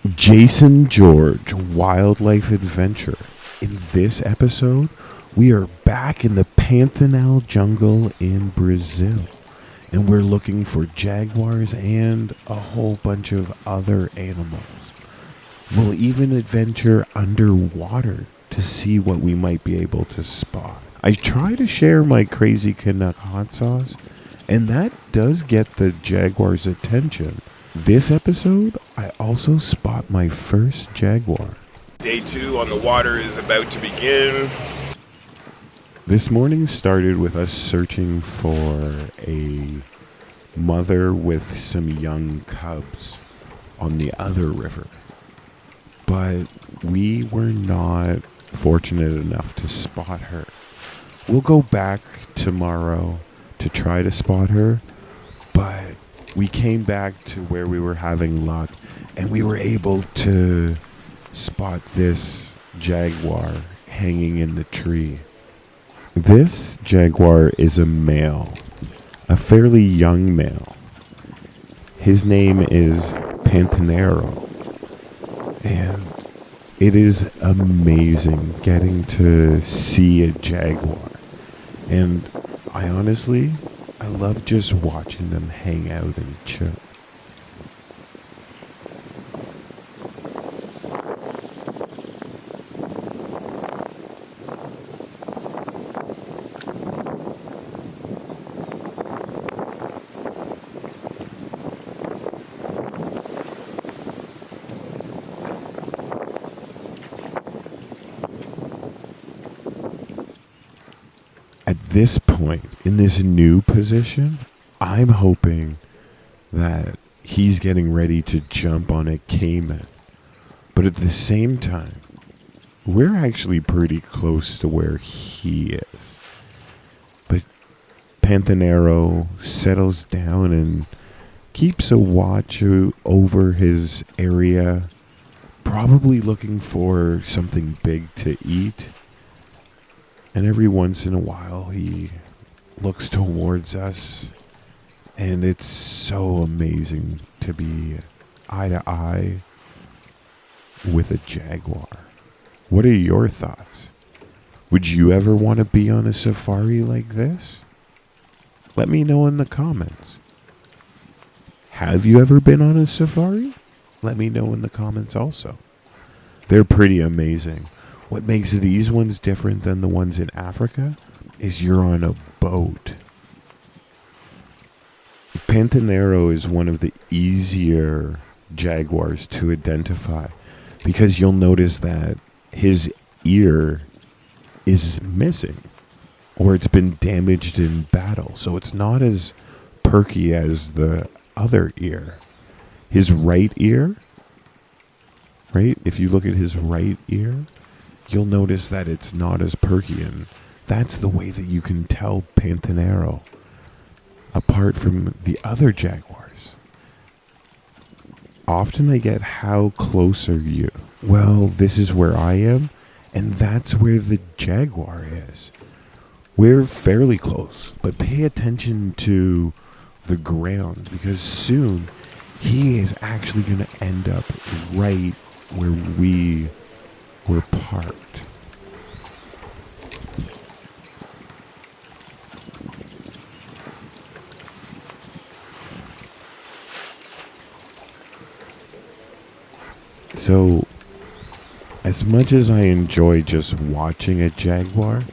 Jason George Wildlife Adventure. In this episode, we are back in the Pantanal jungle in Brazil, and we're looking for jaguars and a whole bunch of other animals. We'll even adventure underwater to see what we might be able to spot. I try to share my crazy Canuck hot sauce, and that does get the jaguar's attention. This episode, I also spot my first jaguar. Day 2 on the water is about to begin. This morning started with us searching for a mother with some young cubs on the other river. But we were not fortunate enough to spot her. We'll go back tomorrow to try to spot her, but we came back to where we were having luck, and we were able to spot this jaguar hanging in the tree. This jaguar is a male, a fairly young male. His name is Pantanal, and it is amazing getting to see a jaguar. And I love just watching them hang out and chill. At this point, in this new position, I'm hoping that he's getting ready to jump on a Caiman. But at the same time, we're actually pretty close to where he is. But Pantanal settles down and keeps a watch over his area, probably looking for something big to eat. And every once in a while, he looks towards us, and it's so amazing to be eye to eye with a jaguar. What are your thoughts? Would you ever want to be on a safari like this? Let me know in the comments. Have you ever been on a safari? Let me know in the comments also. They're pretty amazing. What makes these ones different than the ones in Africa is you're on a boat. Pantanal is one of the easier jaguars to identify because you'll notice that his ear is missing or it's been damaged in battle. So it's not as perky as the other ear. His right ear, right? If you look at his right ear, you'll notice that it's not as perky, and that's the way that you can tell Pantanal apart from the other jaguars. Often I get, how close are you? Well, this is where I am, and that's where the jaguar is. We're fairly close, but pay attention to the ground, because soon he is actually going to end up right where we were parked. So, as much as I enjoy just watching a jaguar,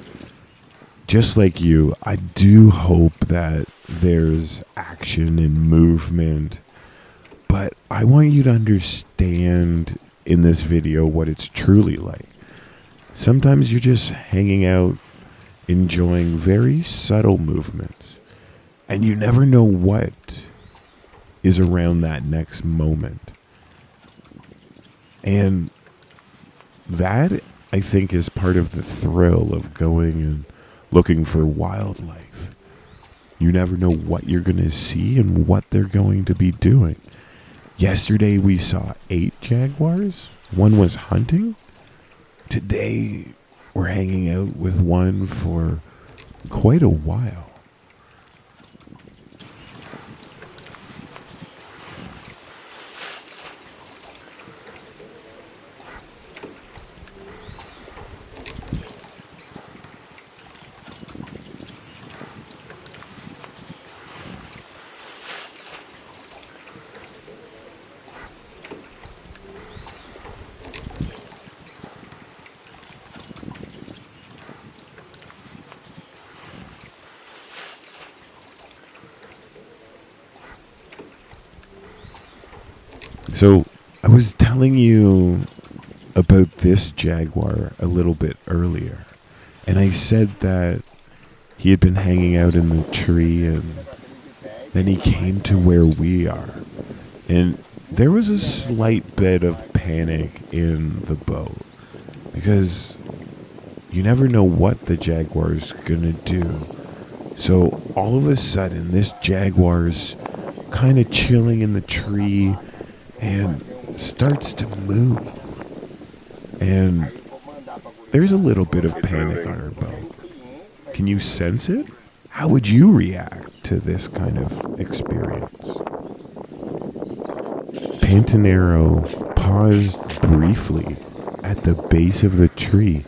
just like you, I do hope that there's action and movement. But I want you to understand in this video what it's truly like. Sometimes you're just hanging out, enjoying very subtle movements, and you never know what is around that next moment. And that, I think, is part of the thrill of going and looking for wildlife. You never know what you're going to see and what they're going to be doing. Yesterday we saw 8 jaguars. One was hunting. Today we're hanging out with one for quite a while. I was telling you about this jaguar a little bit earlier, and I said that he had been hanging out in the tree, and then he came to where we are, and there was a slight bit of panic in the boat because you never know what the jaguar's gonna do. So all of a sudden, this jaguar's kind of chilling in the tree and starts to move. And there's a little bit of panic on our boat. Can you sense it? How would you react to this kind of experience? Pantanal paused briefly at the base of the tree,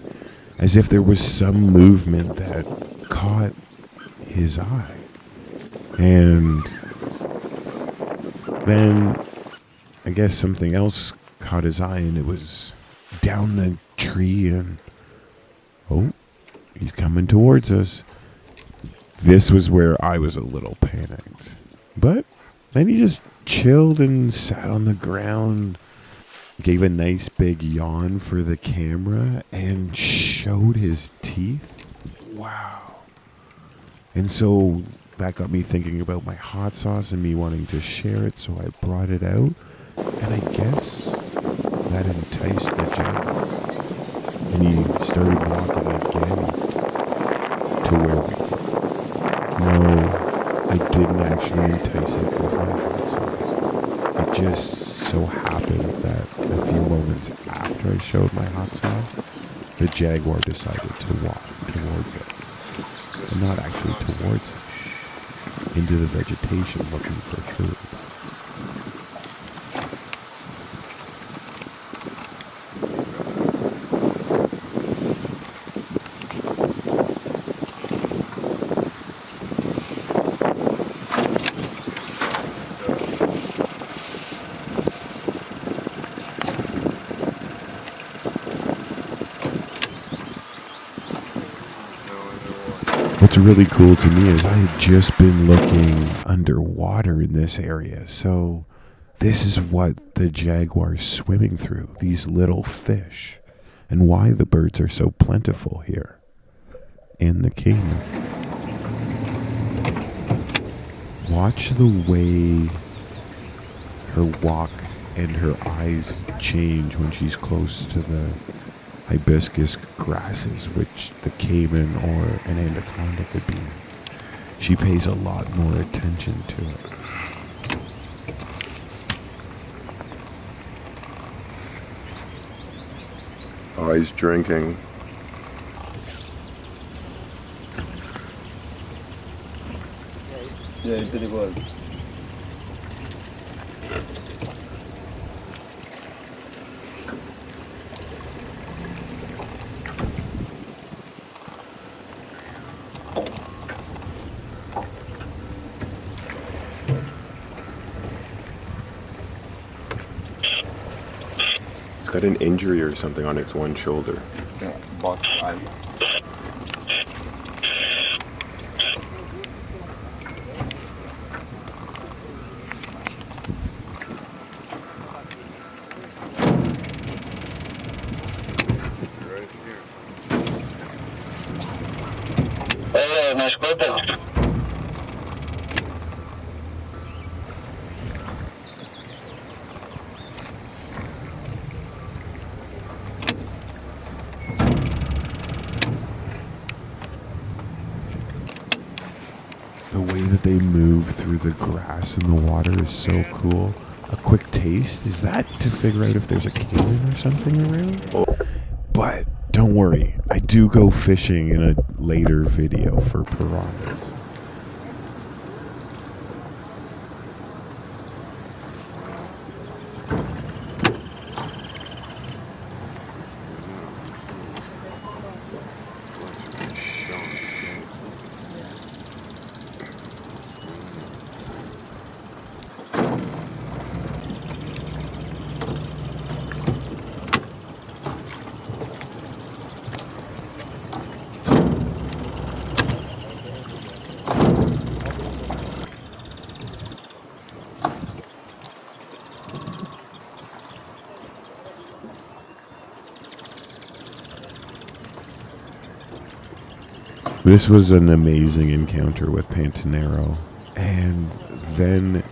as if there was some movement that caught his eye. And then I guess something else caught his eye, and it was down the tree, and oh, he's coming towards us. This was where I was a little panicked. But then he just chilled and sat on the ground, gave a nice big yawn for the camera, and showed his teeth. Wow. And so that got me thinking about my hot sauce and me wanting to share it, so I brought it out. And I guess that enticed the jaguar. And he started walking again to where we were. No, I didn't actually entice it with my hot sauce. It just so happened that a few moments after I showed my hot sauce, the jaguar decided to walk towards it. And not actually towards it. Into the vegetation looking for food. What's really cool to me is I had just been looking underwater in this area, so this is what the jaguar's swimming through, these little fish, and why the birds are so plentiful here in the Cayman. Watch the way her walk and her eyes change when she's close to the hibiscus grasses, which the Cayman or an anaconda could be. She pays a lot more attention to it. Oh, he's drinking. Yeah, he said he was. It's got an injury or something on its one shoulder. Yeah, box eye. Me escuchas? The way that they move through the grass and the water is so cool. A quick taste, is that to figure out if there's a caiman or something around? Oh. But don't worry, I do go fishing in a later video for piranhas. This was an amazing encounter with Pantanal, and then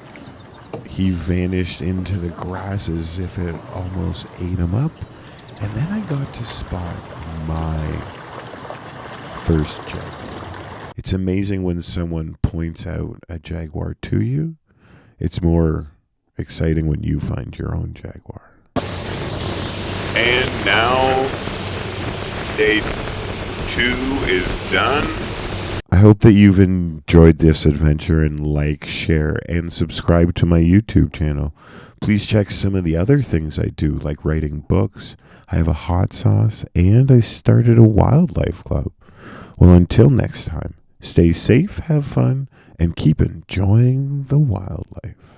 he vanished into the grass as if it almost ate him up. And then I got to spot my first jaguar. It's amazing when someone points out a jaguar to you. It's more exciting when you find your own jaguar. And now, day 2 is done. I hope that you've enjoyed this adventure and like, share, and subscribe to my YouTube channel. Please check some of the other things I do, like writing books. I have a hot sauce, and I started a wildlife club. Well, until next time, stay safe, have fun, and keep enjoying the wildlife.